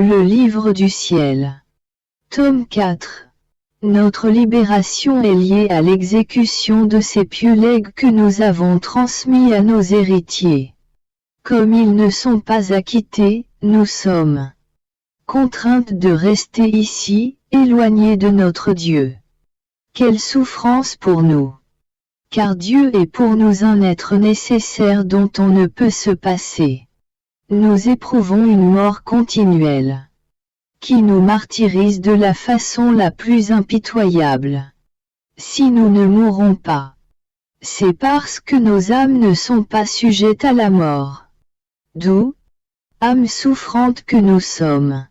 Le livre du ciel. Tome 4. Notre libération est liée à l'exécution de ces pieux legs que nous avons transmis à nos héritiers. Comme ils ne sont pas acquittés, nous sommes contraintes de rester ici, éloignés de notre Dieu. Quelle souffrance pour nous! Car Dieu est pour nous un être nécessaire dont on ne peut se passer. Nous éprouvons une mort continuelle, qui nous martyrise de la façon la plus impitoyable. Si nous ne mourrons pas, c'est parce que nos âmes ne sont pas sujettes à la mort. D'où, âmes souffrantes que nous sommes,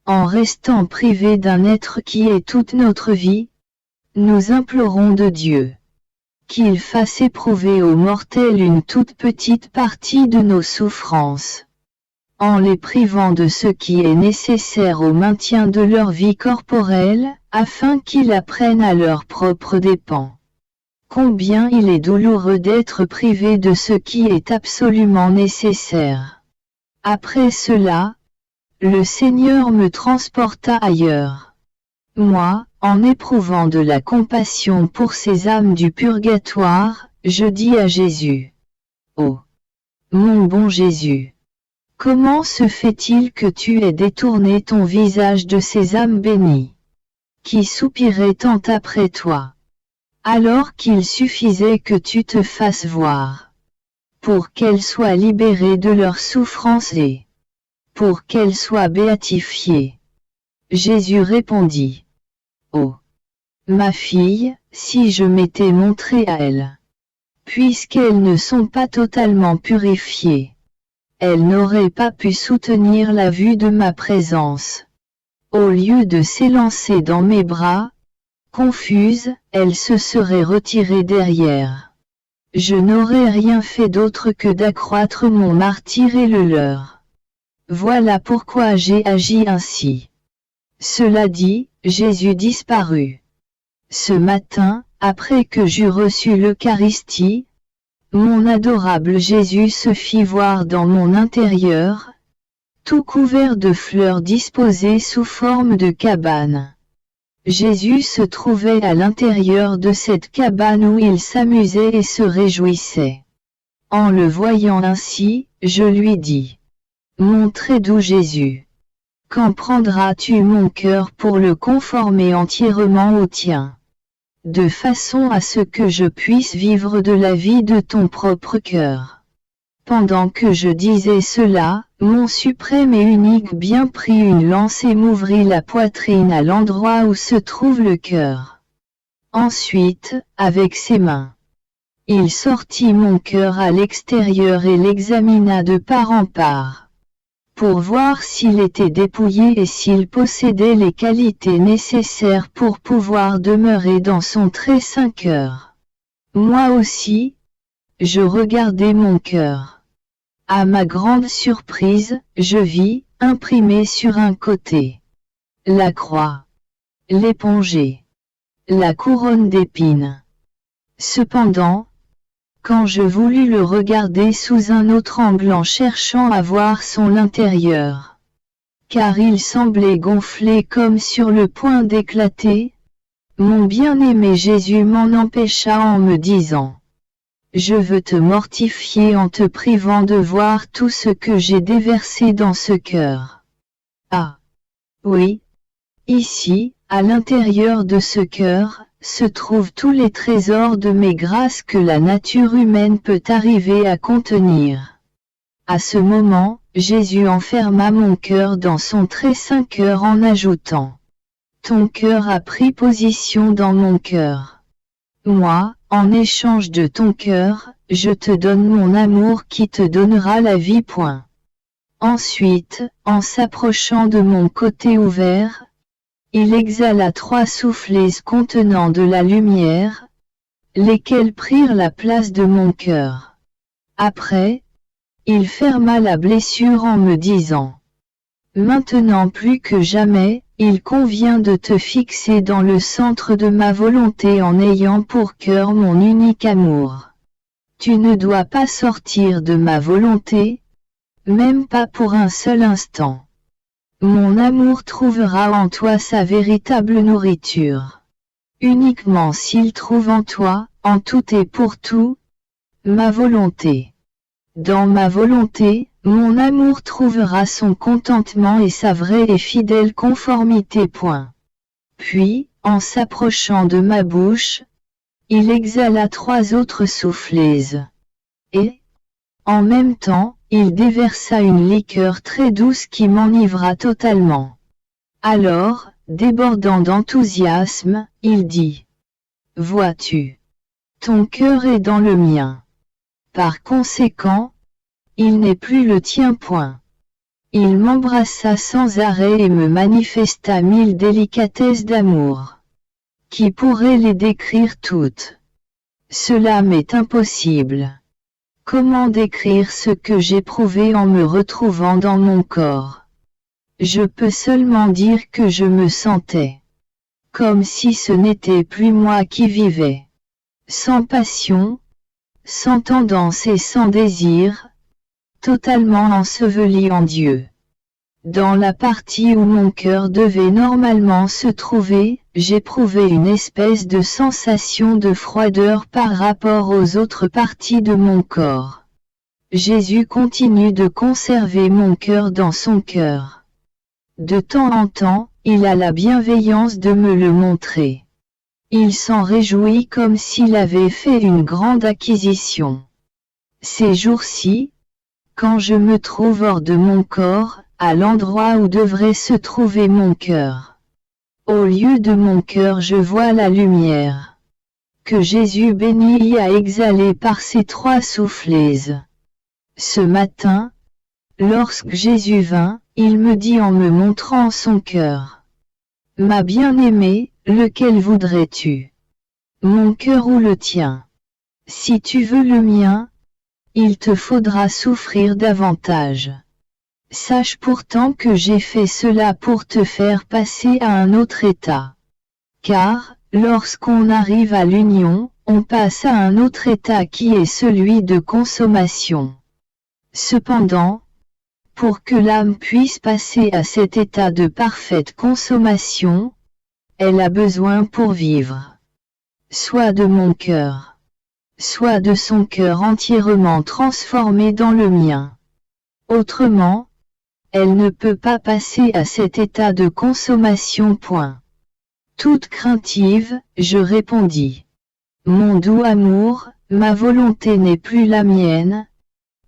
en restant privés d'un être qui est toute notre vie, nous implorons de Dieu qu'il fasse éprouver aux mortels une toute petite partie de nos souffrances, en les privant de ce qui est nécessaire au maintien de leur vie corporelle, afin qu'ils apprennent à leurs propres dépens combien il est douloureux d'être privé de ce qui est absolument nécessaire. Après cela, le Seigneur me transporta ailleurs. Moi, en éprouvant de la compassion pour ces âmes du purgatoire, je dis à Jésus: Oh, mon bon Jésus! Comment se fait-il que tu aies détourné ton visage de ces âmes bénies, qui soupiraient tant après toi, alors qu'il suffisait que tu te fasses voir, pour qu'elles soient libérées de leurs souffrances et pour qu'elles soient béatifiées? Jésus répondit: Oh, ma fille, si je m'étais montré à elles, puisqu'elles ne sont pas totalement purifiées, elles n'auraient pas pu soutenir la vue de ma présence. Au lieu de s'élancer dans mes bras, confuses, elles se seraient retirées derrière. Je n'aurais rien fait d'autre que d'accroître mon martyre et le leur. Voilà pourquoi j'ai agi ainsi. Cela dit, Jésus disparut. Ce matin, après que j'eus reçu l'Eucharistie, mon adorable Jésus se fit voir dans mon intérieur, tout couvert de fleurs disposées sous forme de cabane. Jésus se trouvait à l'intérieur de cette cabane où il s'amusait et se réjouissait. En le voyant ainsi, je lui dis: Mon très doux Jésus, quand prendras-tu mon cœur pour le conformer entièrement au tien, de façon à ce que je puisse vivre de la vie de ton propre cœur? Pendant que je disais cela, mon suprême et unique bien prit une lance et m'ouvrit la poitrine à l'endroit où se trouve le cœur. Ensuite, avec ses mains, il sortit mon cœur à l'extérieur et l'examina de part en part, pour voir s'il était dépouillé et s'il possédait les qualités nécessaires pour pouvoir demeurer dans son très saint cœur. Moi aussi, je regardai mon cœur. À ma grande surprise, je vis, imprimé sur un côté, la croix, l'épongée, la couronne d'épines. Cependant, quand je voulus le regarder sous un autre angle en cherchant à voir son intérieur, car il semblait gonflé comme sur le point d'éclater, mon bien-aimé Jésus m'en empêcha en me disant: Je veux te mortifier en te privant de voir tout ce que j'ai déversé dans ce cœur. Ah! Oui! Ici, à l'intérieur de ce cœur, se trouvent tous les trésors de mes grâces que la nature humaine peut arriver à contenir. À ce moment, Jésus enferma mon cœur dans son très saint cœur en ajoutant: Ton cœur a pris position dans mon cœur. Moi, en échange de ton cœur, je te donne mon amour qui te donnera la vie. Ensuite, en s'approchant de mon côté ouvert, il exhala 3 soufflets contenant de la lumière, lesquels prirent la place de mon cœur. Après, il ferma la blessure en me disant: Maintenant plus que jamais, il convient de te fixer dans le centre de ma volonté en ayant pour cœur mon unique amour. Tu ne dois pas sortir de ma volonté, même pas pour un seul instant. Mon amour trouvera en toi sa véritable nourriture. Uniquement s'il trouve en toi, en tout et pour tout, ma volonté. Dans ma volonté, mon amour trouvera son contentement et sa vraie et fidèle conformité. Puis, en s'approchant de ma bouche, il exhala 3 autres soufflets. Et, en même temps, il déversa une liqueur très douce qui m'enivra totalement. Alors, débordant d'enthousiasme, il dit: Vois-tu, ton cœur est dans le mien. Par conséquent, il n'est plus le tien. Il m'embrassa sans arrêt et me manifesta 1000 délicatesses d'amour. Qui pourrait les décrire toutes? Cela m'est impossible. Comment décrire ce que j'éprouvais en me retrouvant dans mon corps? Je peux seulement dire que je me sentais comme si ce n'était plus moi qui vivais. Sans passion, sans tendance et sans désir, totalement enseveli en Dieu. Dans la partie où mon cœur devait normalement se trouver, j'éprouvais une espèce de sensation de froideur par rapport aux autres parties de mon corps. Jésus continue de conserver mon cœur dans son cœur. De temps en temps, il a la bienveillance de me le montrer. Il s'en réjouit comme s'il avait fait une grande acquisition. Ces jours-ci, quand je me trouve hors de mon corps, à l'endroit où devrait se trouver mon cœur. Au lieu de mon cœur je vois la lumière que Jésus béni y a exhalée par ses 3 soufflets. Ce matin, lorsque Jésus vint, il me dit en me montrant son cœur: Ma bien-aimée, lequel voudrais-tu? Mon cœur ou le tien? Si tu veux le mien, il te faudra souffrir davantage. Sache pourtant que j'ai fait cela pour te faire passer à un autre état. Car, lorsqu'on arrive à l'union, on passe à un autre état qui est celui de consommation. Cependant, pour que l'âme puisse passer à cet état de parfaite consommation, elle a besoin pour vivre soit de mon cœur, soit de son cœur entièrement transformé dans le mien. Autrement, elle ne peut pas passer à cet état de consommation. Toute craintive, je répondis: Mon doux amour, ma volonté n'est plus la mienne,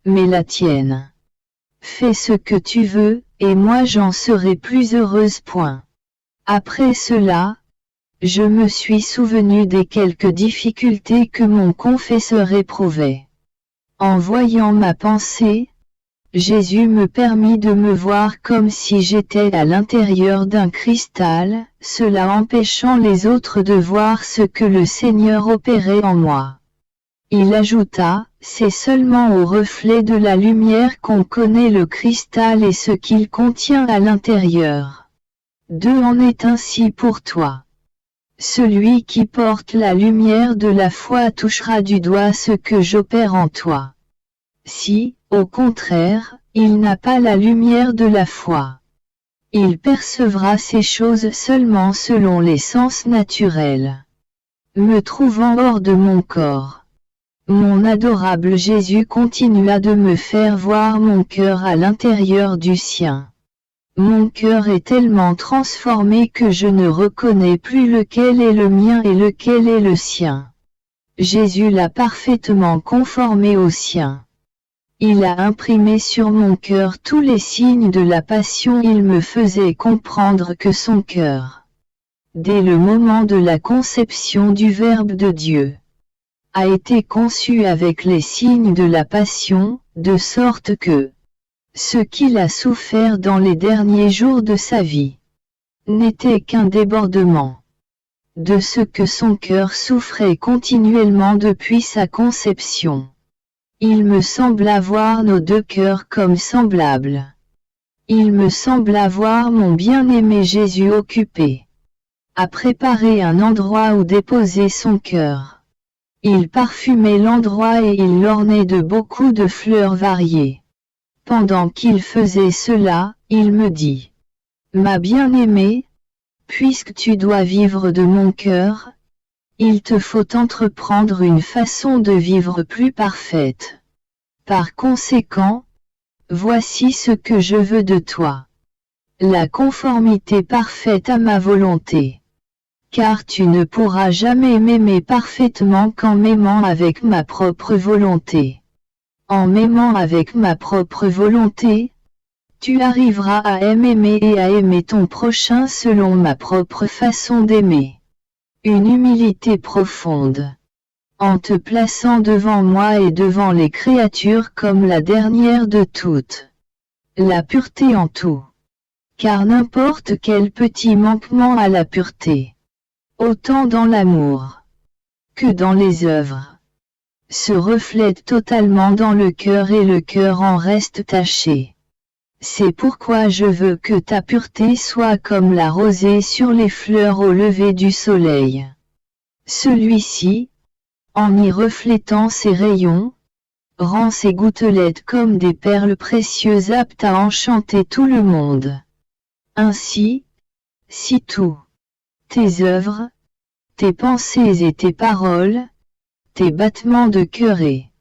mais la tienne. Fais ce que tu veux, et moi j'en serai plus heureuse. Après cela, je me suis souvenu des quelques difficultés que mon confesseur éprouvait. En voyant ma pensée, Jésus me permit de me voir comme si j'étais à l'intérieur d'un cristal, cela empêchant les autres de voir ce que le Seigneur opérait en moi. Il ajouta: C'est seulement au reflet de la lumière qu'on connaît le cristal et ce qu'il contient à l'intérieur. 2 En est ainsi pour toi. Celui qui porte la lumière de la foi touchera du doigt ce que j'opère en toi. Si, au contraire, il n'a pas la lumière de la foi, il percevra ces choses seulement selon les sens naturels. Me trouvant hors de mon corps, mon adorable Jésus continua de me faire voir mon cœur à l'intérieur du sien. Mon cœur est tellement transformé que je ne reconnais plus lequel est le mien et lequel est le sien. Jésus l'a parfaitement conformé au sien. Il a imprimé sur mon cœur tous les signes de la passion. Il me faisait comprendre que son cœur, dès le moment de la conception du Verbe de Dieu, a été conçu avec les signes de la passion, de sorte que ce qu'il a souffert dans les derniers jours de sa vie n'était qu'un débordement de ce que son cœur souffrait continuellement depuis sa conception. Il me semble avoir nos 2 cœurs comme semblables. Il me semble avoir mon bien-aimé Jésus occupé à préparer un endroit où déposer son cœur. Il parfumait l'endroit et il l'ornait de beaucoup de fleurs variées. Pendant qu'il faisait cela, il me dit: Ma bien-aimée, puisque tu dois vivre de mon cœur, il te faut entreprendre une façon de vivre plus parfaite. Par conséquent, voici ce que je veux de toi. La conformité parfaite à ma volonté. Car tu ne pourras jamais m'aimer parfaitement qu'en m'aimant avec ma propre volonté. En m'aimant avec ma propre volonté, tu arriveras à m'aimer et à aimer ton prochain selon ma propre façon d'aimer. Une humilité profonde. En te plaçant devant moi et devant les créatures comme la dernière de toutes. La pureté en tout. Car n'importe quel petit manquement à la pureté, autant dans l'amour que dans les œuvres, se reflète totalement dans le cœur et le cœur en reste taché. C'est pourquoi je veux que ta pureté soit comme la rosée sur les fleurs au lever du soleil. Celui-ci, en y reflétant ses rayons, rend ses gouttelettes comme des perles précieuses aptes à enchanter tout le monde. Ainsi, si tout, tes œuvres, tes pensées et tes paroles, tes battements de cœur et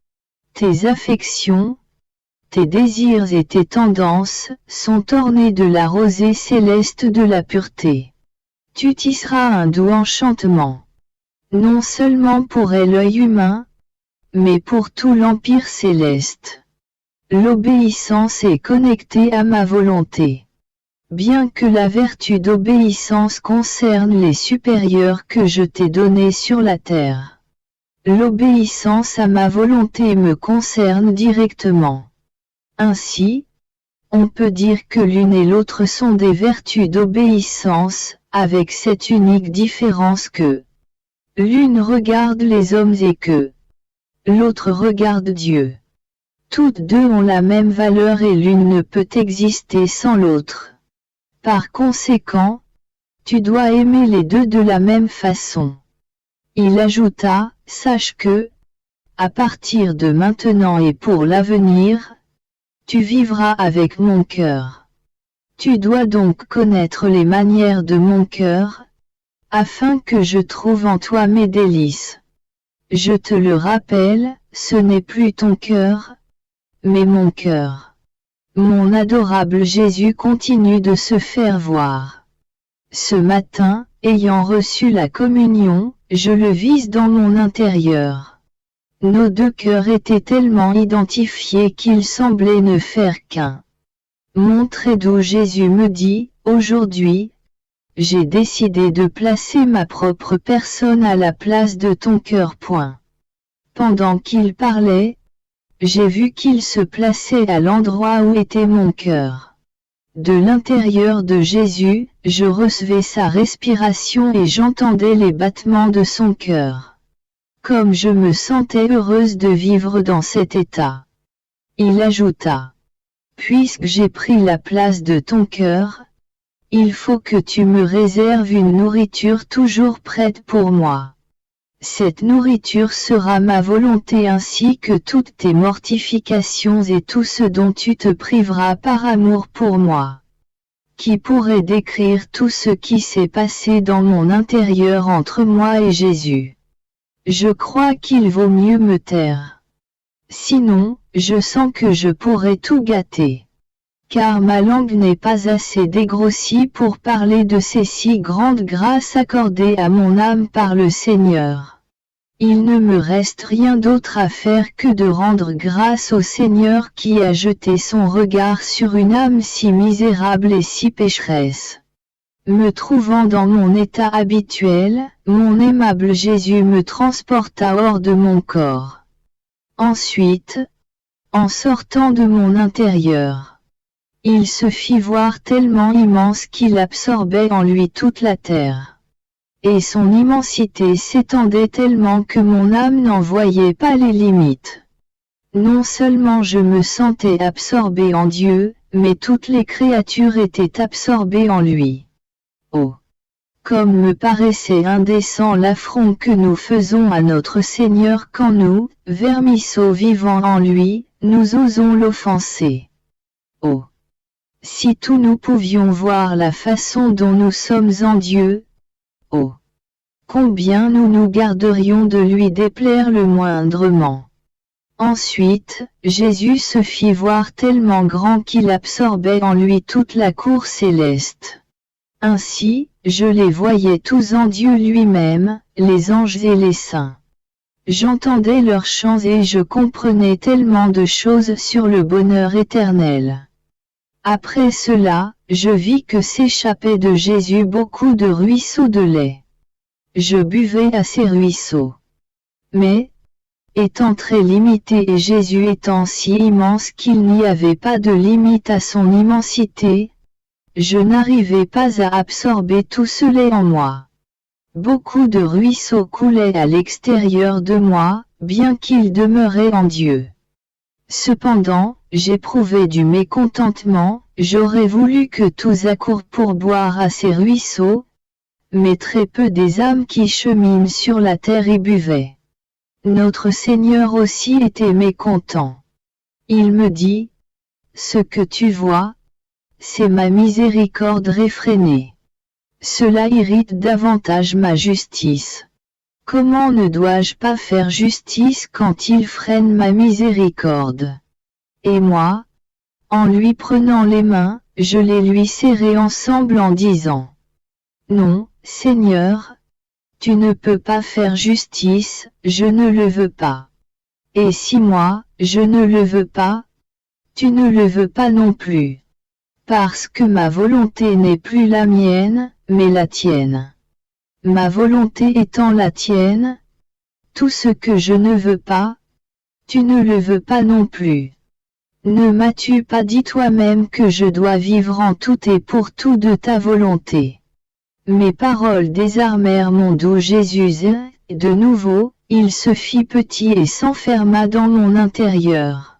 tes affections, tes désirs et tes tendances sont ornés de la rosée céleste de la pureté. Tu tisseras un doux enchantement, non seulement pour l'œil humain, mais pour tout l'empire céleste. L'obéissance est connectée à ma volonté. Bien que la vertu d'obéissance concerne les supérieurs que je t'ai donnés sur la terre, l'obéissance à ma volonté me concerne directement. Ainsi, on peut dire que l'une et l'autre sont des vertus d'obéissance, avec cette unique différence que l'une regarde les hommes et que l'autre regarde Dieu. Toutes deux ont la même valeur et l'une ne peut exister sans l'autre. Par conséquent, tu dois aimer les deux de la même façon. Il ajouta, sache que, à partir de maintenant et pour l'avenir, tu vivras avec mon cœur. Tu dois donc connaître les manières de mon cœur, afin que je trouve en toi mes délices. Je te le rappelle, ce n'est plus ton cœur, mais mon cœur. Mon adorable Jésus continue de se faire voir. Ce matin, ayant reçu la communion, je le vise dans mon intérieur. Nos deux cœurs étaient tellement identifiés qu'ils semblaient ne faire qu'un. Mon très doux Jésus me dit, aujourd'hui, j'ai décidé de placer ma propre personne à la place de ton cœur. Pendant qu'il parlait, j'ai vu qu'il se plaçait à l'endroit où était mon cœur. De l'intérieur de Jésus, je recevais sa respiration et j'entendais les battements de son cœur. Comme je me sentais heureuse de vivre dans cet état. Il ajouta, puisque j'ai pris la place de ton cœur, il faut que tu me réserves une nourriture toujours prête pour moi. Cette nourriture sera ma volonté ainsi que toutes tes mortifications et tout ce dont tu te priveras par amour pour moi. Qui pourrait décrire tout ce qui s'est passé dans mon intérieur entre moi et Jésus? Je crois qu'il vaut mieux me taire. Sinon, je sens que je pourrais tout gâter. Car ma langue n'est pas assez dégrossie pour parler de ces si grandes grâces accordées à mon âme par le Seigneur. Il ne me reste rien d'autre à faire que de rendre grâce au Seigneur qui a jeté son regard sur une âme si misérable et si pécheresse. Me trouvant dans mon état habituel, mon aimable Jésus me transporta hors de mon corps. Ensuite, en sortant de mon intérieur, il se fit voir tellement immense qu'il absorbait en lui toute la terre. Et son immensité s'étendait tellement que mon âme n'en voyait pas les limites. Non seulement je me sentais absorbé en Dieu, mais toutes les créatures étaient absorbées en lui. Oh! Comme me paraissait indécent l'affront que nous faisons à notre Seigneur quand nous, vermisseaux vivant en lui, nous osons l'offenser. Oh! Si tous nous pouvions voir la façon dont nous sommes en Dieu, oh! Combien nous nous garderions de lui déplaire le moindrement. Ensuite, Jésus se fit voir tellement grand qu'il absorbait en lui toute la cour céleste. Ainsi, je les voyais tous en Dieu lui-même, les anges et les saints. J'entendais leurs chants et je comprenais tellement de choses sur le bonheur éternel. Après cela, je vis que s'échappait de Jésus beaucoup de ruisseaux de lait. Je buvais à ces ruisseaux. Mais, étant très limité et Jésus étant si immense qu'il n'y avait pas de limite à son immensité, je n'arrivais pas à absorber tout ce lait en moi. Beaucoup de ruisseaux coulaient à l'extérieur de moi, bien qu'ils demeuraient en Dieu. Cependant, j'éprouvais du mécontentement, j'aurais voulu que tous accourent pour boire à ces ruisseaux, mais très peu des âmes qui cheminent sur la terre y buvaient. Notre Seigneur aussi était mécontent. Il me dit, « Ce que tu vois, c'est ma miséricorde réfrénée. Cela irrite davantage ma justice. Comment ne dois-je pas faire justice quand il freine ma miséricorde? Et moi, en lui prenant les mains, je les lui serrai ensemble en disant, « Non, Seigneur, tu ne peux pas faire justice, je ne le veux pas. Et si moi, je ne le veux pas, tu ne le veux pas non plus. Parce que ma volonté n'est plus la mienne, mais la tienne. Ma volonté étant la tienne, tout ce que je ne veux pas, tu ne le veux pas non plus. Ne m'as-tu pas dit toi-même que je dois vivre en tout et pour tout de ta volonté? Mes paroles désarmèrent mon doux Jésus, et de nouveau, il se fit petit et s'enferma dans mon intérieur.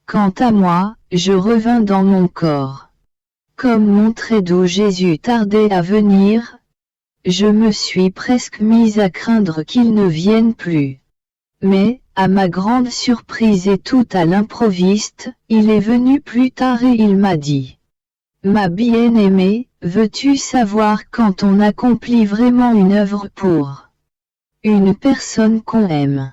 Quant à moi, je revins dans mon corps. Comme mon très doux Jésus tardait à venir, je me suis presque mise à craindre qu'il ne vienne plus. Mais, à ma grande surprise et tout à l'improviste, il est venu plus tard et il m'a dit, « Ma bien-aimée, veux-tu savoir quand on accomplit vraiment une œuvre pour une personne qu'on aime?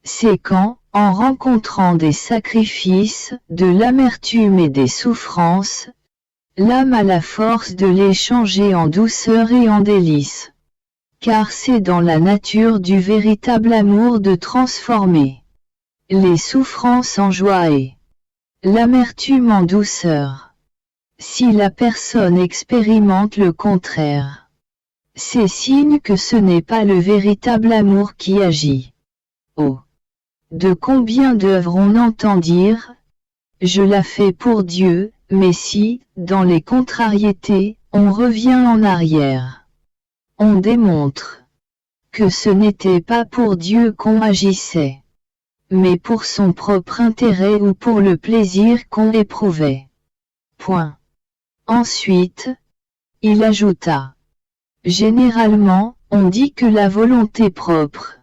C'est quand, en rencontrant des sacrifices, de l'amertume et des souffrances, l'âme a la force de les changer en douceur et en délices. Car c'est dans la nature du véritable amour de transformer les souffrances en joie et l'amertume en douceur. Si la personne expérimente le contraire, c'est signe que ce n'est pas le véritable amour qui agit. Oh! De combien d'œuvres on entend dire « Je la fais pour Dieu », mais si, dans les contrariétés, on revient en arrière, on démontre que ce n'était pas pour Dieu qu'on agissait, mais pour son propre intérêt ou pour le plaisir qu'on éprouvait. Point. Ensuite, il ajouta, « Généralement, on dit que la volonté propre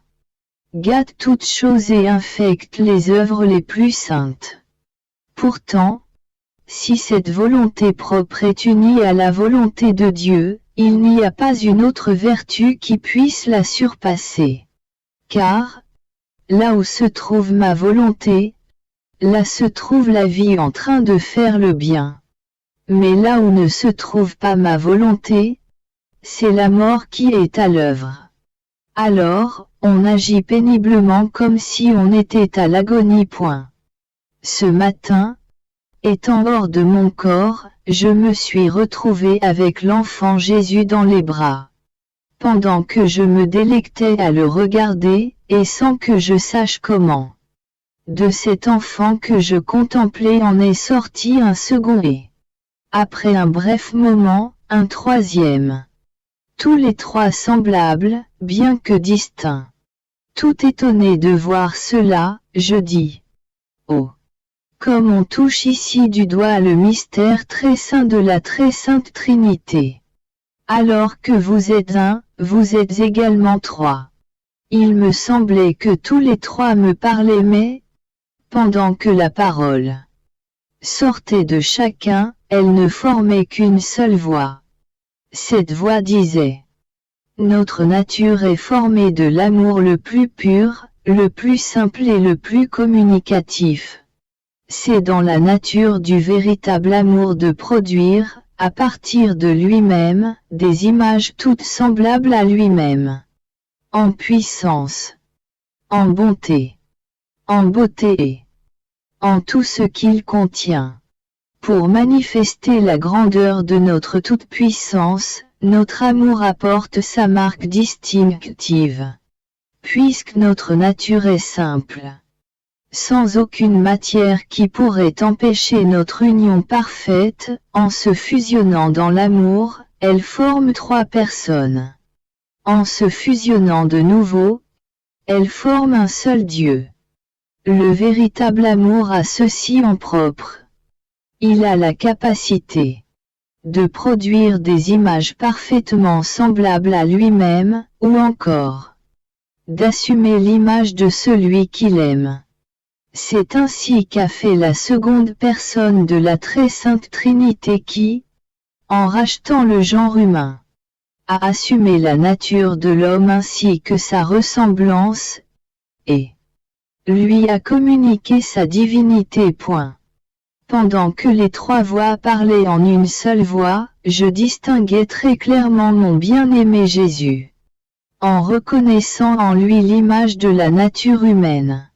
gâte toutes choses et infecte les œuvres les plus saintes. Pourtant, si cette volonté propre est unie à la volonté de Dieu, il n'y a pas une autre vertu qui puisse la surpasser. Car, là où se trouve ma volonté, là se trouve la vie en train de faire le bien. Mais là où ne se trouve pas ma volonté, c'est la mort qui est à l'œuvre. Alors, on agit péniblement comme si on était à l'agonie. Point. Ce matin, étant hors de mon corps, je me suis retrouvé avec l'enfant Jésus dans les bras. Pendant que je me délectais à le regarder, et sans que je sache comment. De cet enfant que je contemplais en est sorti un second et, après un bref moment, un troisième. Tous les trois semblables, bien que distincts. Tout étonné de voir cela, je dis, « Oh! Comme on touche ici du doigt le mystère très saint de la très sainte Trinité. Alors que vous êtes un, vous êtes également trois. » Il me semblait que tous les trois me parlaient mais, pendant que la parole sortait de chacun, Elle ne formait qu'une seule voix. Cette voix disait: notre nature est formée de l'amour le plus pur, le plus simple et le plus communicatif. C'est dans la nature du véritable amour de produire, à partir de lui-même, des images toutes semblables à lui-même. En puissance, en bonté, en beauté et en tout ce qu'il contient. Pour manifester la grandeur de notre toute-puissance, notre amour apporte sa marque distinctive. Puisque notre nature est simple, sans aucune matière qui pourrait empêcher notre union parfaite, en se fusionnant dans l'amour, elle forme trois personnes. En se fusionnant de nouveau, elle forme un seul Dieu. Le véritable amour a ceci en propre. Il a la capacité de produire des images parfaitement semblables à lui-même, ou encore d'assumer l'image de celui qu'il aime. C'est ainsi qu'a fait la seconde personne de la très sainte Trinité qui, en rachetant le genre humain, a assumé la nature de l'homme ainsi que sa ressemblance, et lui a communiqué sa divinité. Pendant que les trois voix parlaient en une seule voix, je distinguais très clairement mon bien-aimé Jésus, en reconnaissant en lui l'image de la nature humaine.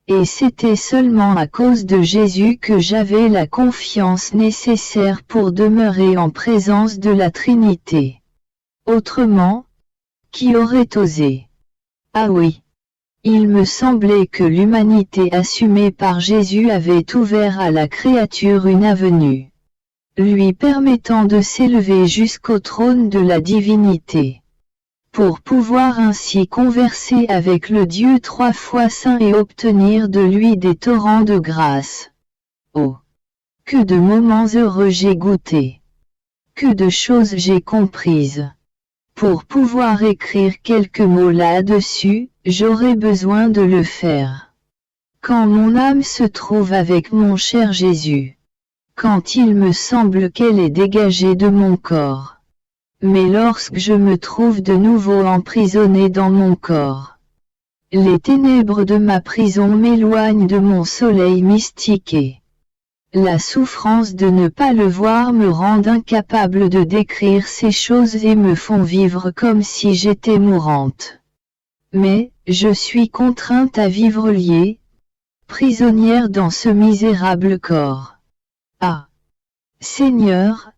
Et c'était seulement à cause de Jésus que j'avais la confiance nécessaire pour demeurer en présence de la Trinité. Autrement, qui aurait osé? Ah oui. Il me semblait que l'humanité assumée par Jésus avait ouvert à la créature une avenue, lui permettant de s'élever jusqu'au trône de la divinité, pour pouvoir ainsi converser avec le Dieu trois fois saint et obtenir de lui des torrents de grâce. Oh! Que de moments heureux j'ai goûté! Que de choses j'ai comprises! Pour pouvoir écrire quelques mots là-dessus, j'aurais besoin de le faire. Quand mon âme se trouve avec mon cher Jésus. Quand il me semble qu'elle est dégagée de mon corps. Mais lorsque je me trouve de nouveau emprisonné dans mon corps. Les ténèbres de ma prison m'éloignent de mon soleil mystique et la souffrance de ne pas le voir me rend incapable de décrire ces choses et me font vivre comme si j'étais mourante. Mais, je suis contrainte à vivre liée, prisonnière dans ce misérable corps. Ah! Seigneur,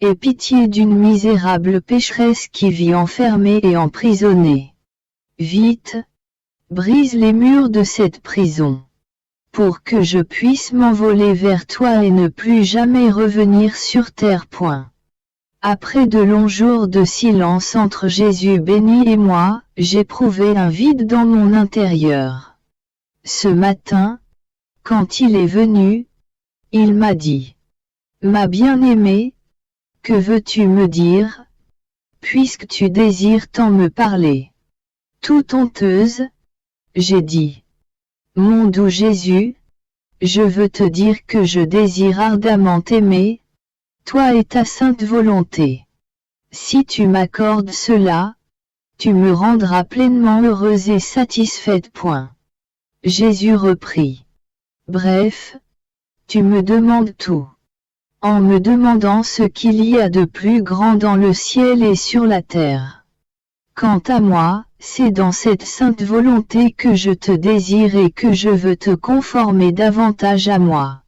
aie pitié d'une misérable pécheresse qui vit enfermée et emprisonnée. Vite! Brise les murs de cette prison, pour que je puisse m'envoler vers toi et ne plus jamais revenir sur terre. Après de longs jours de silence entre Jésus béni et moi, j'éprouvais un vide dans mon intérieur. Ce matin, quand il est venu, il m'a dit: ma bien-aimée, que veux-tu me dire, puisque tu désires tant me parler? Toute honteuse, j'ai dit: mon doux Jésus, je veux te dire que je désire ardemment t'aimer, toi et ta sainte volonté. Si tu m'accordes cela, tu me rendras pleinement heureuse et satisfaite. Jésus reprit: bref, tu me demandes tout. En me demandant ce qu'il y a de plus grand dans le ciel et sur la terre. Quant à moi, c'est dans cette sainte volonté que je te désire et que je veux te conformer davantage à moi.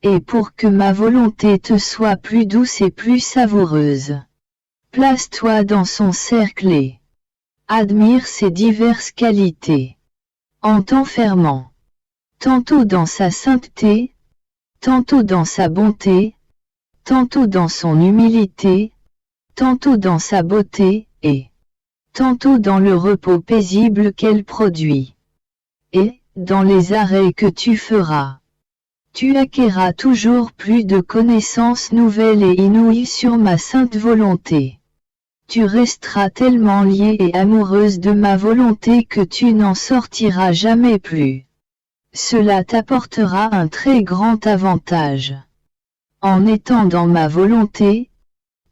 Et pour que ma volonté te soit plus douce et plus savoureuse, place-toi dans son cercle et admire ses diverses qualités, en t'enfermant tantôt dans sa sainteté, tantôt dans sa bonté, tantôt dans son humilité, tantôt dans sa beauté, et tantôt dans le repos paisible qu'elle produit. Et, dans les arrêts que tu feras, tu acquerras toujours plus de connaissances nouvelles et inouïes sur ma sainte volonté. Tu resteras tellement liée et amoureuse de ma volonté que tu n'en sortiras jamais plus. Cela t'apportera un très grand avantage. En étant dans ma volonté,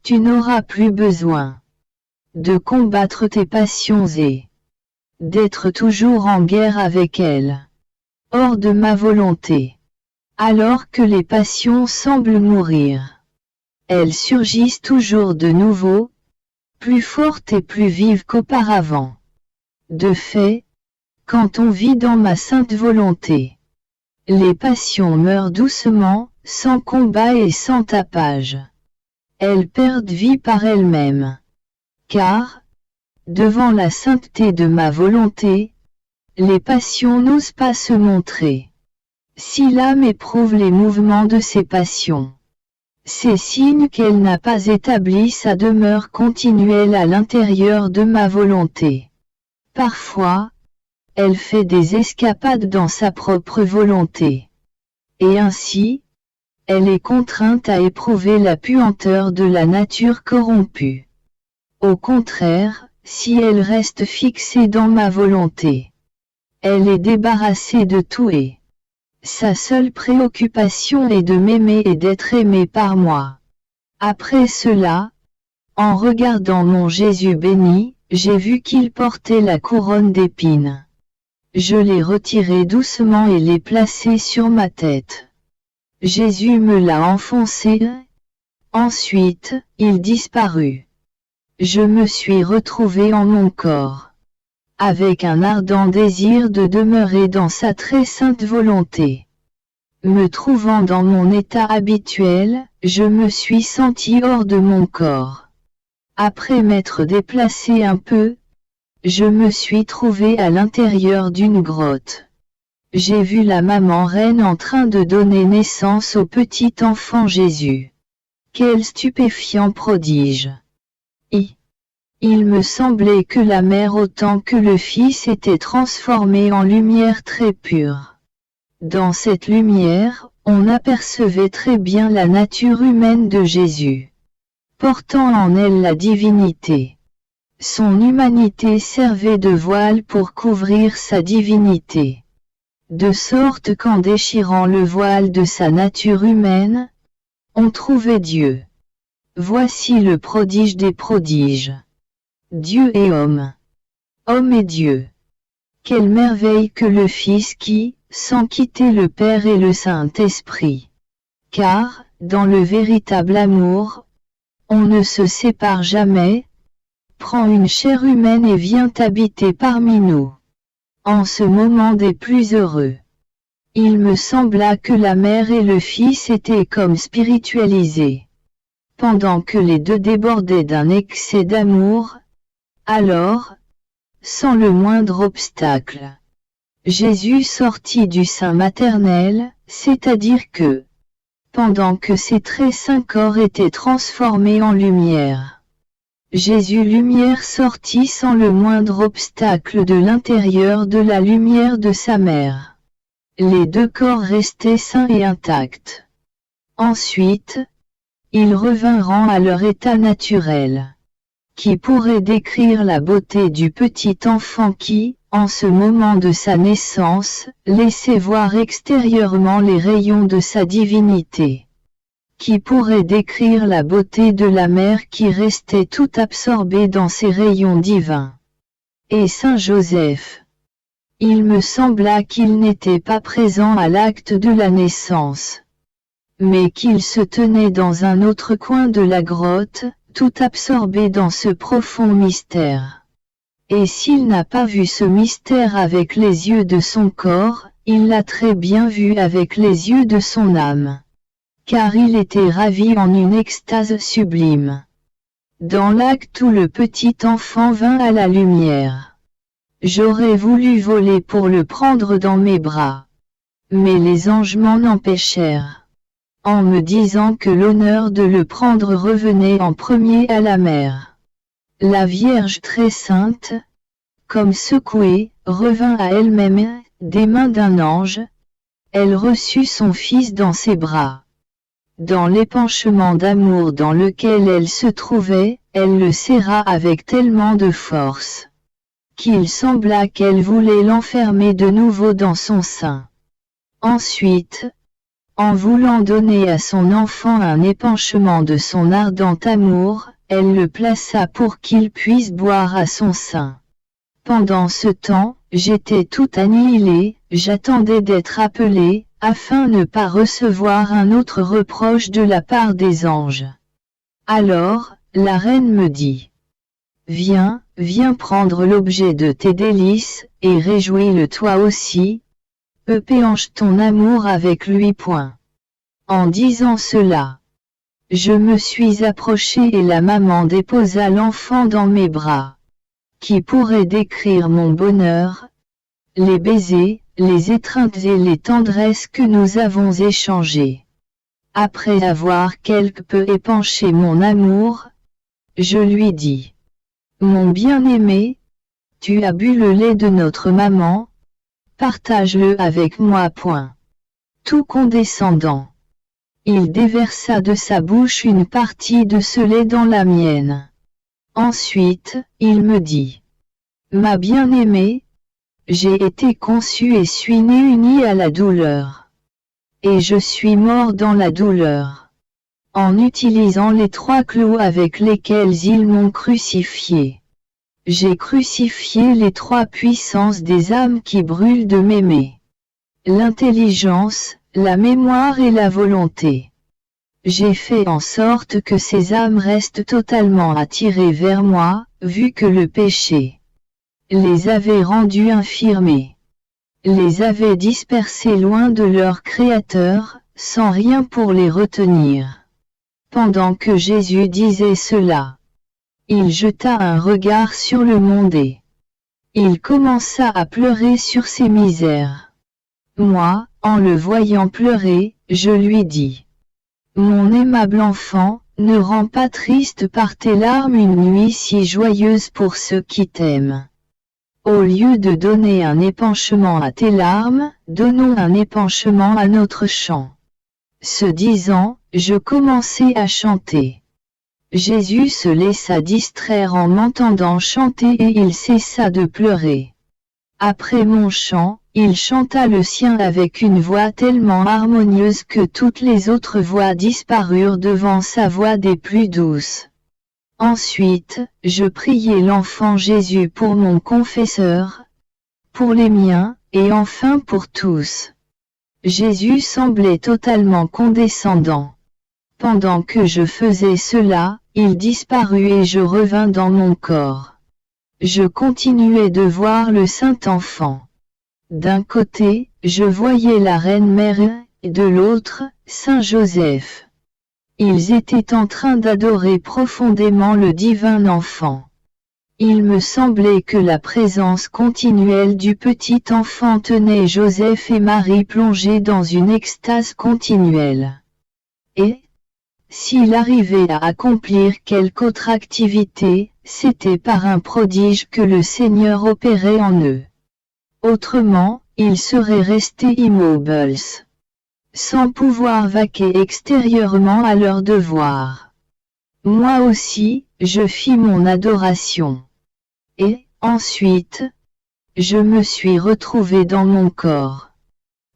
tu n'auras plus besoin de combattre tes passions et d'être toujours en guerre avec elles. Hors de ma volonté. Alors que les passions semblent mourir, elles surgissent toujours de nouveau, plus fortes et plus vives qu'auparavant. De fait, quand on vit dans ma sainte volonté, les passions meurent doucement, sans combat et sans tapage. Elles perdent vie par elles-mêmes. Car, devant la sainteté de ma volonté, les passions n'osent pas se montrer. Si l'âme éprouve les mouvements de ses passions, c'est signe qu'elle n'a pas établi sa demeure continuelle à l'intérieur de ma volonté. Parfois, elle fait des escapades dans sa propre volonté. Et ainsi, elle est contrainte à éprouver la puanteur de la nature corrompue. Au contraire, si elle reste fixée dans ma volonté, elle est débarrassée de tout et sa seule préoccupation est de m'aimer et d'être aimée par moi. Après cela, en regardant mon Jésus béni, j'ai vu qu'il portait la couronne d'épines. Je l'ai retirée doucement et l'ai placée sur ma tête. Jésus me l'a enfoncée. Ensuite, il disparut. Je me suis retrouvée en mon corps, avec un ardent désir de demeurer dans sa très sainte volonté. Me trouvant dans mon état habituel, je me suis sentie hors de mon corps. Après m'être déplacée un peu, je me suis trouvée à l'intérieur d'une grotte. J'ai vu la maman reine en train de donner naissance au petit enfant Jésus. Quel stupéfiant prodige! Il me semblait que la mère autant que le Fils étaient transformés en lumière très pure. Dans cette lumière, on apercevait très bien la nature humaine de Jésus, portant en elle la divinité. Son humanité servait de voile pour couvrir sa divinité. De sorte qu'en déchirant le voile de sa nature humaine, on trouvait Dieu. Voici le prodige des prodiges. Dieu et homme. Homme et Dieu. Quelle merveille que le Fils qui, sans quitter le Père et le Saint-Esprit. Car, dans le véritable amour, on ne se sépare jamais, prend une chair humaine et vient habiter parmi nous. En ce moment des plus heureux, il me sembla que la mère et le Fils étaient comme spiritualisés. Pendant que les deux débordaient d'un excès d'amour, alors, sans le moindre obstacle, Jésus sortit du sein maternel, c'est-à-dire que, pendant que ses très saints corps étaient transformés en lumière, Jésus lumière sortit sans le moindre obstacle de l'intérieur de la lumière de sa mère. Les deux corps restaient sains et intacts. Ensuite, ils revinrent à leur état naturel. Qui pourrait décrire la beauté du petit enfant qui, en ce moment de sa naissance, laissait voir extérieurement les rayons de sa divinité? Qui pourrait décrire la beauté de la mère qui restait tout absorbée dans ses rayons divins? Et Saint Joseph? Il me sembla qu'il n'était pas présent à l'acte de la naissance, mais qu'il se tenait dans un autre coin de la grotte, tout absorbé dans ce profond mystère. Et s'il n'a pas vu ce mystère avec les yeux de son corps, il l'a très bien vu avec les yeux de son âme. Car il était ravi en une extase sublime. Dans l'acte où le petit enfant vint à la lumière, j'aurais voulu voler pour le prendre dans mes bras. Mais les anges m'en empêchèrent, en me disant que l'honneur de le prendre revenait en premier à la mère. La Vierge très sainte, comme secouée, revint à elle-même, des mains d'un ange. Elle reçut son fils dans ses bras. Dans l'épanchement d'amour dans lequel elle se trouvait, elle le serra avec tellement de force, qu'il sembla qu'elle voulait l'enfermer de nouveau dans son sein. Ensuite, En voulant donner à son enfant un épanchement de son ardent amour, elle le plaça pour qu'il puisse boire à son sein. Pendant ce temps, j'étais tout annihilé, j'attendais d'être appelé, afin de ne pas recevoir un autre reproche de la part des anges. Alors, la reine me dit: Viens, viens prendre l'objet de tes délices, et réjouis-le toi aussi. Épanche ton amour avec lui. En disant cela, je me suis approché et la maman déposa l'enfant dans mes bras. Qui pourrait décrire mon bonheur? Les baisers, les étreintes et les tendresses que nous avons échangées. Après avoir quelque peu épanché mon amour, je lui dis: Mon bien-aimé, tu as bu le lait de notre maman, partage-le avec moi. Tout condescendant, il déversa de sa bouche une partie de ce lait dans la mienne. Ensuite, il me dit: Ma bien-aimée, j'ai été conçu et suis né uni à la douleur. Et je suis mort dans la douleur. En utilisant les 3 clous avec lesquels ils m'ont crucifié. J'ai crucifié les 3 puissances des âmes qui brûlent de m'aimer. L'intelligence, la mémoire et la volonté. J'ai fait en sorte que ces âmes restent totalement attirées vers moi, vu que le péché les avait rendues infirmées, les avait dispersées loin de leur Créateur, sans rien pour les retenir. Pendant que Jésus disait cela, il jeta un regard sur le monde et il commença à pleurer sur ses misères. Moi, en le voyant pleurer, je lui dis: Mon aimable enfant, ne rends pas triste par tes larmes une nuit si joyeuse pour ceux qui t'aiment. Au lieu de donner un épanchement à tes larmes, donnons un épanchement à notre chant. Ce disant, je commençai à chanter. Jésus se laissa distraire en m'entendant chanter et il cessa de pleurer. Après mon chant, il chanta le sien avec une voix tellement harmonieuse que toutes les autres voix disparurent devant sa voix des plus douces. Ensuite, je priai l'enfant Jésus pour mon confesseur, pour les miens, et enfin pour tous. Jésus semblait totalement condescendant. Pendant que je faisais cela, il disparut et je revins dans mon corps. Je continuais de voir le Saint-Enfant. D'un côté, je voyais la Reine Mère, et de l'autre, Saint Joseph. Ils étaient en train d'adorer profondément le divin enfant. Il me semblait que la présence continuelle du petit enfant tenait Joseph et Marie plongés dans une extase continuelle. Et, s'il arrivait à accomplir quelque autre activité, c'était par un prodige que le Seigneur opérait en eux. Autrement, ils seraient restés immobiles, sans pouvoir vaquer extérieurement à leurs devoirs. Moi aussi, je fis mon adoration. Et, ensuite, je me suis retrouvé dans mon corps.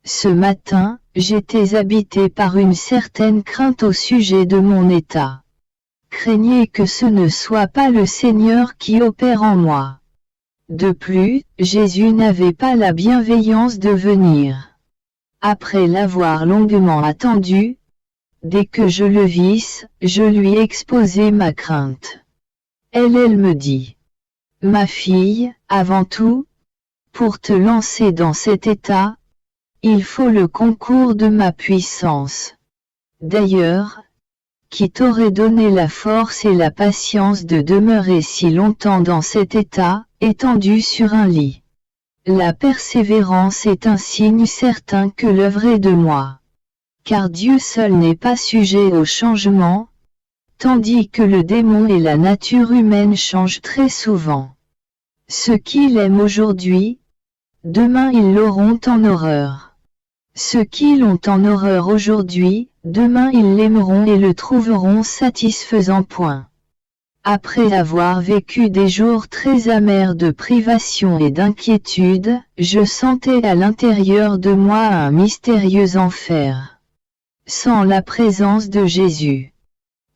Ce matin, j'étais habité par une certaine crainte au sujet de mon état. Craignez que ce ne soit pas le Seigneur qui opère en moi. De plus, Jésus n'avait pas la bienveillance de venir. Après l'avoir longuement attendu, dès que je le vis, je lui exposai ma crainte. Elle me dit: Ma fille, avant tout, pour te lancer dans cet état, il faut le concours de ma puissance. D'ailleurs, qui t'aurait donné la force et la patience de demeurer si longtemps dans cet état, étendu sur un lit? La persévérance est un signe certain que l'œuvre est de moi. Car Dieu seul n'est pas sujet au changement, tandis que le démon et la nature humaine changent très souvent. Ceux qui l'aiment aujourd'hui, demain ils l'auront en horreur. Ceux qui l'ont en horreur aujourd'hui, demain ils l'aimeront et le trouveront satisfaisant. Après avoir vécu des jours très amers de privation et d'inquiétude, je sentais à l'intérieur de moi un mystérieux enfer. sans la présence de Jésus.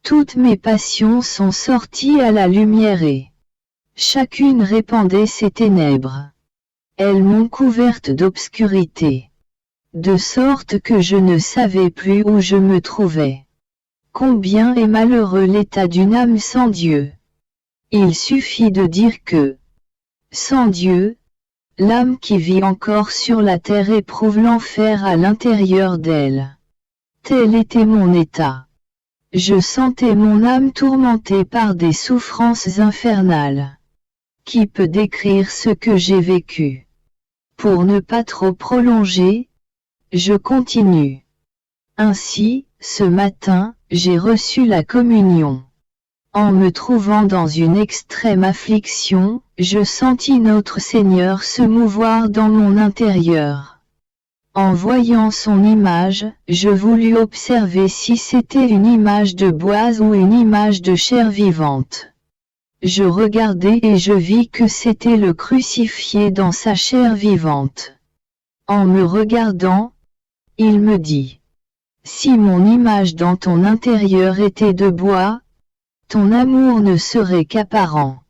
Toutes mes passions sont sorties à la lumière et chacune répandait ses ténèbres. Elles m'ont couverte d'obscurité, de sorte que je ne savais plus où je me trouvais. Combien est malheureux l'état d'une âme sans Dieu. Il suffit de dire que, sans Dieu, l'âme qui vit encore sur la terre éprouve l'enfer à l'intérieur d'elle. Tel était mon état. Je sentais mon âme tourmentée par des souffrances infernales. Qui peut décrire ce que j'ai vécu? Pour ne pas trop prolonger, je continue. Ainsi, ce matin, j'ai reçu la communion. En me trouvant dans une extrême affliction, je sentis notre Seigneur se mouvoir dans mon intérieur. En voyant son image, je voulus observer si c'était une image de bois ou une image de chair vivante. Je regardai et je vis que c'était le crucifié dans sa chair vivante. En me regardant, il me dit: si mon image dans ton intérieur était de bois, ton amour ne serait qu'apparent.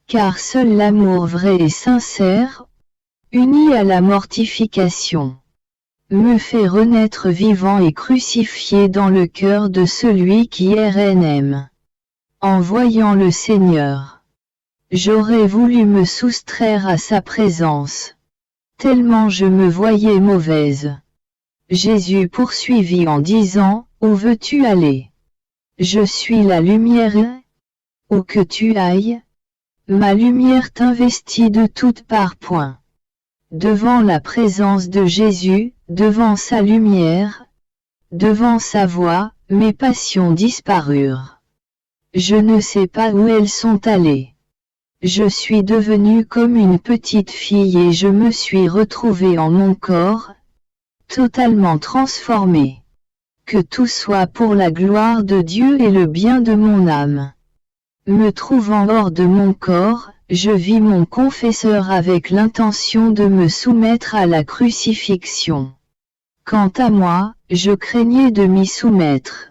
Car seul l'amour vrai et sincère, uni à la mortification, me fait renaître vivant et crucifié dans le cœur de celui qui RNM. En voyant le Seigneur, j'aurais voulu me soustraire à sa présence, tellement je me voyais mauvaise. Jésus poursuivit en disant: où veux-tu aller? Je suis la lumière. Où que tu ailles, ma lumière t'investit de toutes parts. Devant la présence de Jésus, devant sa lumière, devant sa voix, mes passions disparurent. Je ne sais pas où elles sont allées. Je suis devenue comme une petite fille et je me suis retrouvée en mon corps, totalement transformée. Que tout soit pour la gloire de Dieu et le bien de mon âme. Me trouvant hors de mon corps, je vis mon confesseur avec l'intention de me soumettre à la crucifixion. Quant à moi, je craignais de m'y soumettre.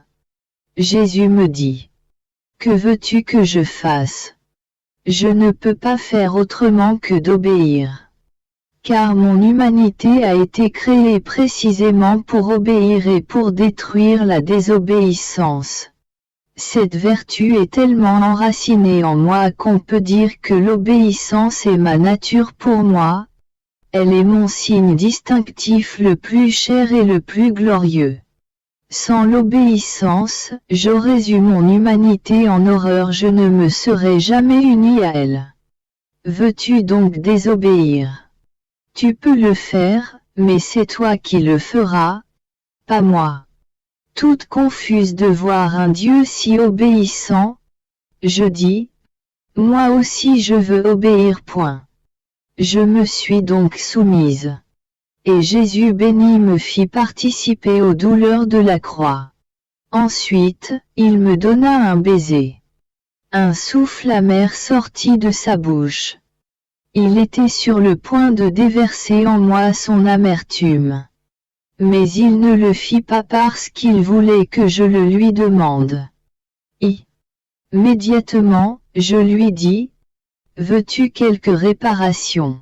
Jésus me dit: que veux-tu que je fasse? Je ne peux pas faire autrement que d'obéir. Car mon humanité a été créée précisément pour obéir et pour détruire la désobéissance. Cette vertu est tellement enracinée en moi qu'on peut dire que l'obéissance est ma nature pour moi. Elle est mon signe distinctif le plus cher et le plus glorieux. Sans l'obéissance, j'aurais eu mon humanité en horreur, je ne me serais jamais uni à elle. Veux-tu donc désobéir? Tu peux le faire, mais c'est toi qui le feras, pas moi. Toute confuse de voir un Dieu si obéissant, je dis: moi aussi je veux obéir. Je me suis donc soumise. Et Jésus béni me fit participer aux douleurs de la croix. Ensuite, il me donna un baiser. Un souffle amer sortit de sa bouche. Il était sur le point de déverser en moi son amertume. Mais il ne le fit pas parce qu'il voulait que je le lui demande. Immédiatement, je lui dis: veux-tu quelque réparation?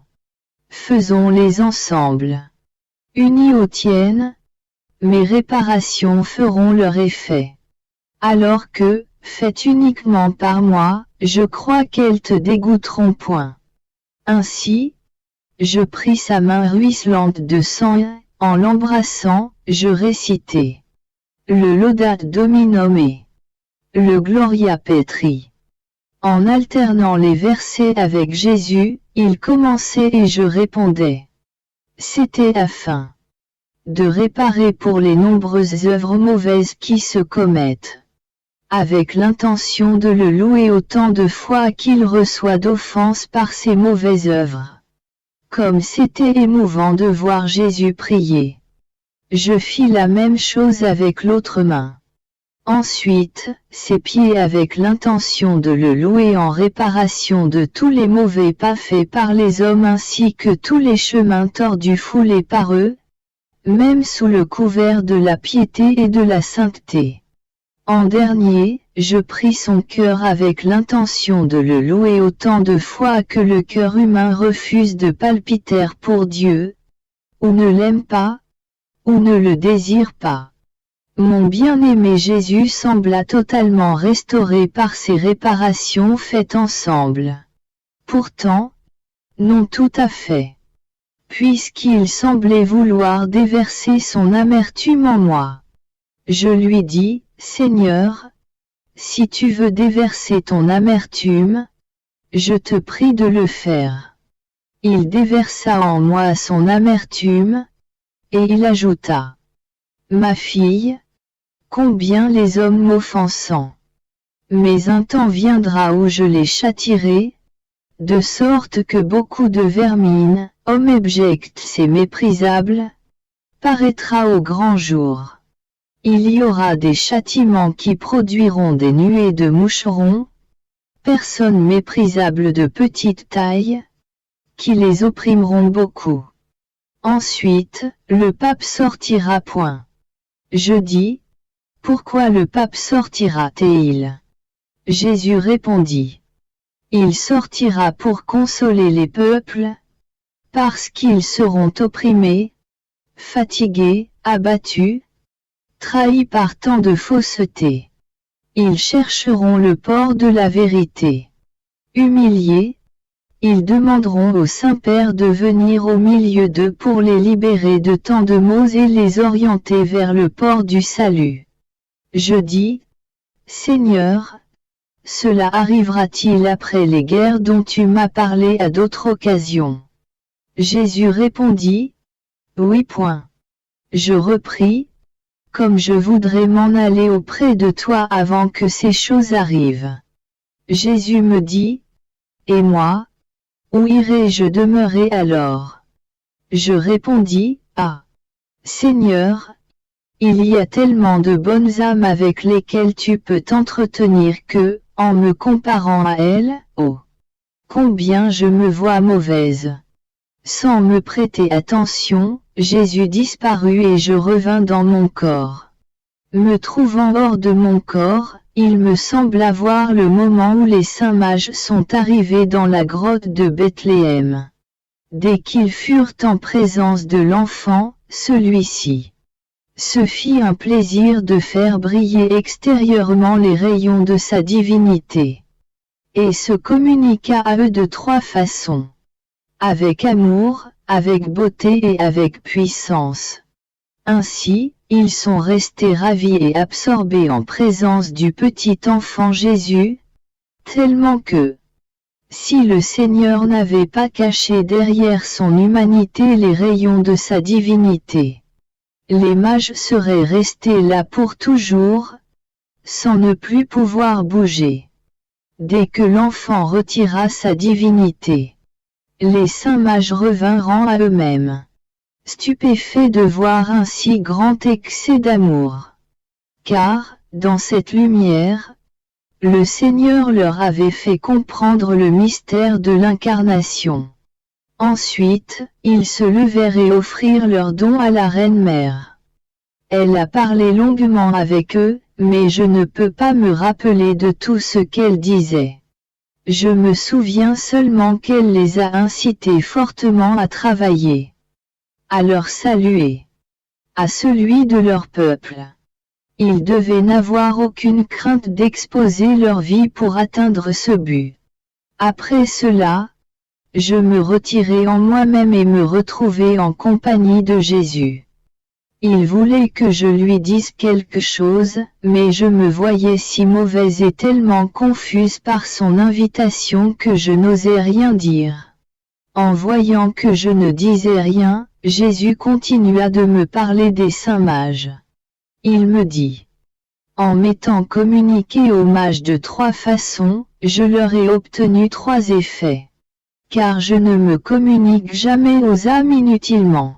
Faisons-les ensemble. Unis aux tiennes, mes réparations feront leur effet. Alors que, faites uniquement par moi, je crois qu'elles te dégoûteront. Ainsi, je pris sa main ruisselante de sang et, en l'embrassant, je récitai le Laudate Dominum et le Gloria Patri. En alternant les versets avec Jésus, il commençait et je répondais. C'était afin de réparer pour les nombreuses œuvres mauvaises qui se commettent, avec l'intention de le louer autant de fois qu'il reçoit d'offenses par ses mauvaises œuvres. Comme c'était émouvant de voir Jésus prier. Je fis la même chose avec l'autre main. Ensuite, ses pieds avec l'intention de le louer en réparation de tous les mauvais pas faits par les hommes ainsi que tous les chemins tordus foulés par eux. même sous le couvert de la piété et de la sainteté. En dernier, je pris son cœur avec l'intention de le louer autant de fois que le cœur humain refuse de palpiter pour Dieu, ou ne l'aime pas, ou ne le désire pas. Mon bien-aimé Jésus sembla totalement restauré par ces réparations faites ensemble. Pourtant, non tout à fait. Puisqu'il semblait vouloir déverser son amertume en moi. Je lui dis, Seigneur, si tu veux déverser ton amertume, je te prie de le faire. Il déversa en moi son amertume, et il ajouta, ma fille, combien les hommes m'offensant. Mais un temps viendra où je les châtierai, de sorte que beaucoup de vermine, hommes abjects et méprisables, paraîtra au grand jour. Il y aura des châtiments qui produiront des nuées de moucherons, personnes méprisables de petite taille, qui les opprimeront beaucoup. Ensuite, le pape sortira point. Je dis, pourquoi le pape sortira-t-il? Jésus répondit, il sortira pour consoler les peuples, parce qu'ils seront opprimés, fatigués, abattus, trahis par tant de fausseté. Ils chercheront le port de la vérité. Humiliés, ils demanderont au Saint-Père de venir au milieu d'eux pour les libérer de tant de maux et les orienter vers le port du salut. Je dis, Seigneur, cela arrivera-t-il après les guerres dont tu m'as parlé à d'autres occasions? Jésus répondit, oui. Je repris, comme je voudrais m'en aller auprès de toi avant que ces choses arrivent. Jésus me dit, et moi, où irai-je demeurer alors? Je répondis, ah, Seigneur, il y a tellement de bonnes âmes avec lesquelles tu peux t'entretenir que, en me comparant à elles, oh, combien je me vois mauvaise. Sans me prêter attention, Jésus disparut et je revins dans mon corps. Me trouvant hors de mon corps, il me sembla voir le moment où les saints mages sont arrivés dans la grotte de Bethléem. Dès qu'ils furent en présence de l'enfant, celui-ci se fit un plaisir de faire briller extérieurement les rayons de sa divinité, et se communiqua à eux de trois façons. Avec amour, avec beauté et avec puissance. Ainsi, ils sont restés ravis et absorbés en présence du petit enfant Jésus, tellement que, si le Seigneur n'avait pas caché derrière son humanité les rayons de sa divinité, les mages seraient restés là pour toujours, sans ne plus pouvoir bouger. Dès que l'enfant retira sa divinité, les saints mages revinrent à eux-mêmes, stupéfaits de voir un si grand excès d'amour. Car, dans cette lumière, le Seigneur leur avait fait comprendre le mystère de l'incarnation. Ensuite, ils se levèrent et offrirent leurs dons à la Reine-Mère. Elle a parlé longuement avec eux, mais je ne peux pas me rappeler de tout ce qu'elle disait. Je me souviens seulement qu'elle les a incités fortement à travailler, à leur saluer, à celui de leur peuple. Ils devaient n'avoir aucune crainte d'exposer leur vie pour atteindre ce but. Après cela, je me retirai en moi-même et me retrouvai en compagnie de Jésus. Il voulait que je lui dise quelque chose, mais je me voyais si mauvaise et tellement confuse par son invitation que je n'osais rien dire. En voyant que je ne disais rien, Jésus continua de me parler des saints mages. Il me dit, en m'étant communiqué aux mages de trois façons, je leur ai obtenu trois effets. Car je ne me communique jamais aux âmes inutilement.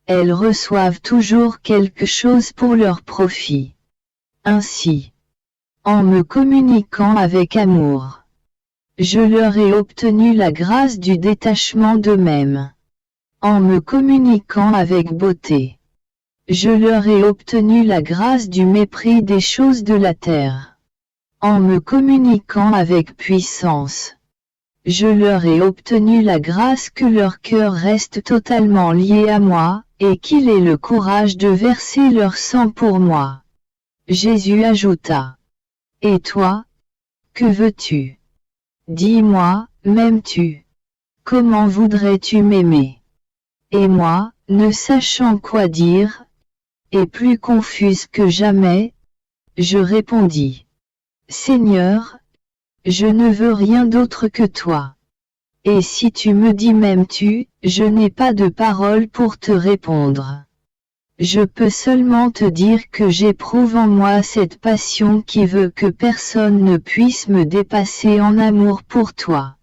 Elles reçoivent toujours quelque chose pour leur profit. Ainsi, en me communiquant avec amour, je leur ai obtenu la grâce du détachement d'eux-mêmes. En me communiquant avec beauté, Je leur ai obtenu la grâce du mépris des choses de la terre. En me communiquant avec puissance, je leur ai obtenu la grâce que leur cœur reste totalement lié à moi, et qu'ils aient le courage de verser leur sang pour moi. Jésus ajouta. Et toi, que veux-tu? Dis-moi, m'aimes-tu? Comment voudrais-tu m'aimer? Et moi, ne sachant quoi dire, et plus confuse que jamais, je répondis. Seigneur, je ne veux rien d'autre que toi. Et si tu me dis m'aimes-tu, je n'ai pas de parole pour te répondre. Je peux seulement te dire que j'éprouve en moi cette passion qui veut que personne ne puisse me dépasser en amour pour toi.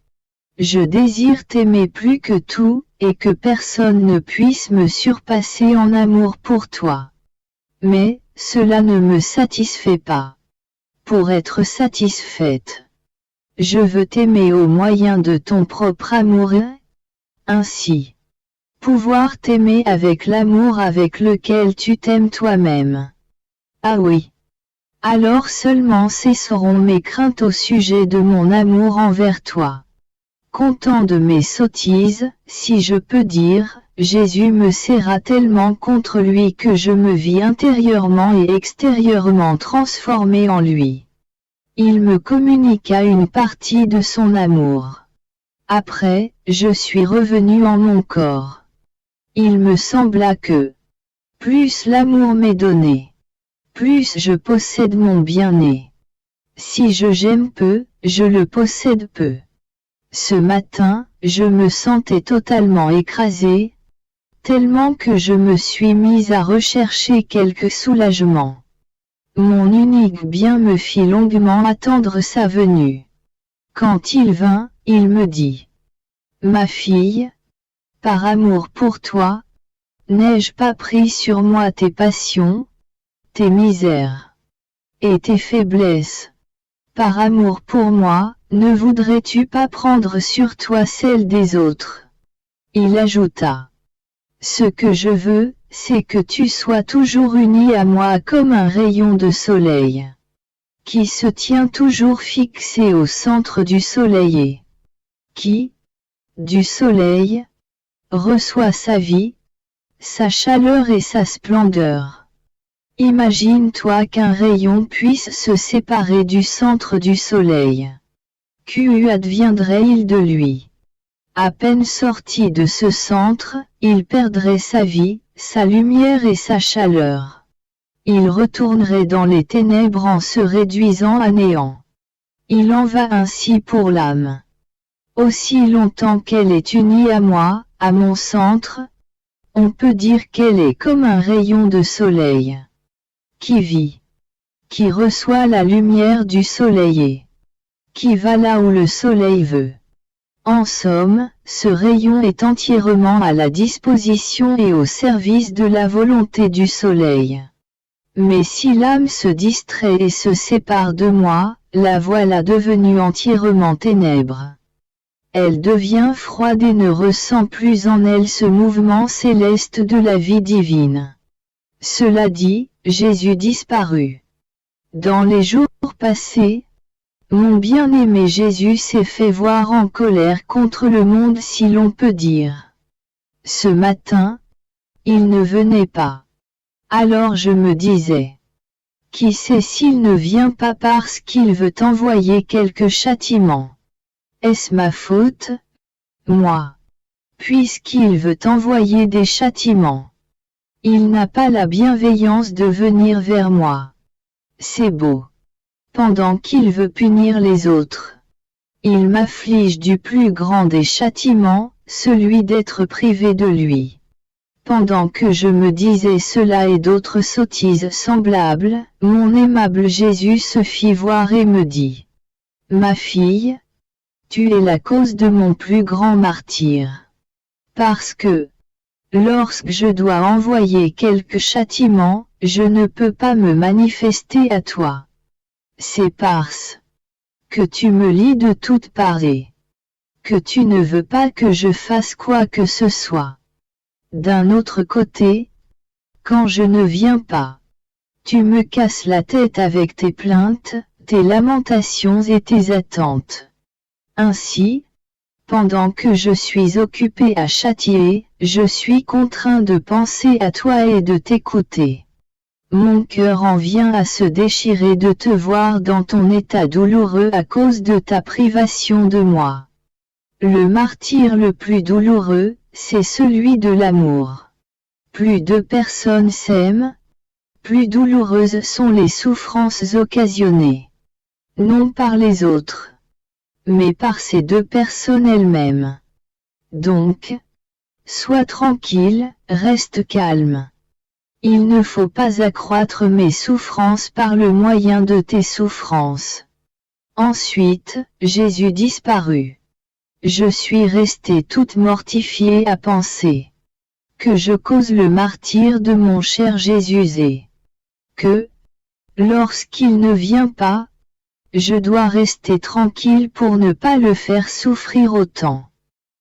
Je désire t'aimer plus que tout, et que personne ne puisse me surpasser en amour pour toi. Mais, cela ne me satisfait pas. Pour être satisfaite, je veux t'aimer au moyen de ton propre amour et, ainsi, pouvoir t'aimer avec l'amour avec lequel tu t'aimes toi-même. Ah oui. Alors seulement cesseront mes craintes au sujet de mon amour envers toi. Content de mes sottises, si je peux dire, Jésus me serra tellement contre lui que je me vis intérieurement et extérieurement transformé en lui. Il me communiqua une partie de son amour. Après, je suis revenu en mon corps. Il me sembla que, plus l'amour m'est donné, plus je possède mon bien-être. Si j'aime peu, je le possède peu. Ce matin, je me sentais totalement écrasé, tellement que je me suis mis à rechercher quelque soulagement. Mon unique bien me fit longuement attendre sa venue. Quand il vint, il me dit. Ma fille, par amour pour toi, n'ai-je pas pris sur moi tes passions, tes misères et tes faiblesses? Par amour pour moi, ne voudrais-tu pas prendre sur toi celles des autres? Il ajouta. Ce que je veux, c'est que tu sois toujours uni à moi comme un rayon de soleil, qui se tient toujours fixé au centre du soleil et qui, du soleil, reçoit sa vie, sa chaleur et sa splendeur. Imagine-toi qu'un rayon puisse se séparer du centre du soleil. Que adviendrait-il de lui? À peine sorti de ce centre, il perdrait sa vie, sa lumière et sa chaleur. Il retournerait dans les ténèbres en se réduisant à néant. Il en va ainsi pour l'âme. Aussi longtemps qu'elle est unie à moi, à mon centre, on peut dire qu'elle est comme un rayon de soleil, qui vit, qui reçoit la lumière du soleil et qui va là où le soleil veut. En somme, ce rayon est entièrement à la disposition et au service de la volonté du soleil. Mais si l'âme se distrait et se sépare de moi, la voilà devenue entièrement ténèbres. Elle devient froide et ne ressent plus en elle ce mouvement céleste de la vie divine. Cela dit, Jésus disparut. Dans les jours passés, mon bien-aimé Jésus s'est fait voir en colère contre le monde si l'on peut dire. Ce matin, il ne venait pas. Alors je me disais, qui sait s'il ne vient pas parce qu'il veut envoyer quelque châtiment? Est-ce ma faute? Moi. Puisqu'il veut envoyer des châtiments. Il n'a pas la bienveillance de venir vers moi. C'est beau. Pendant qu'il veut punir les autres, il m'afflige du plus grand des châtiments, celui d'être privé de lui. Pendant que je me disais cela et d'autres sottises semblables, mon aimable Jésus se fit voir et me dit, « Ma fille, tu es la cause de mon plus grand martyre. Parce que, lorsque je dois envoyer quelque châtiment, je ne peux pas me manifester à toi. C'est parce que tu me lis de toutes parts et que tu ne veux pas que je fasse quoi que ce soit. D'un autre côté, quand je ne viens pas. Tu me casses la tête avec tes plaintes, tes lamentations et tes attentes. Ainsi, pendant que je suis occupé à châtier, je suis contraint de penser à toi et de t'écouter. Mon cœur en vient à se déchirer de te voir dans ton état douloureux à cause de ta privation de moi. Le martyre le plus douloureux, c'est celui de l'amour. Plus deux personnes s'aiment, plus douloureuses sont les souffrances occasionnées. Non par les autres, mais par ces deux personnes elles-mêmes. Donc, sois tranquille, reste calme. Il ne faut pas accroître mes souffrances par le moyen de tes souffrances. Ensuite, Jésus disparut. Je suis restée toute mortifiée à penser que je cause le martyre de mon cher Jésus et que, lorsqu'il ne vient pas, je dois rester tranquille pour ne pas le faire souffrir autant.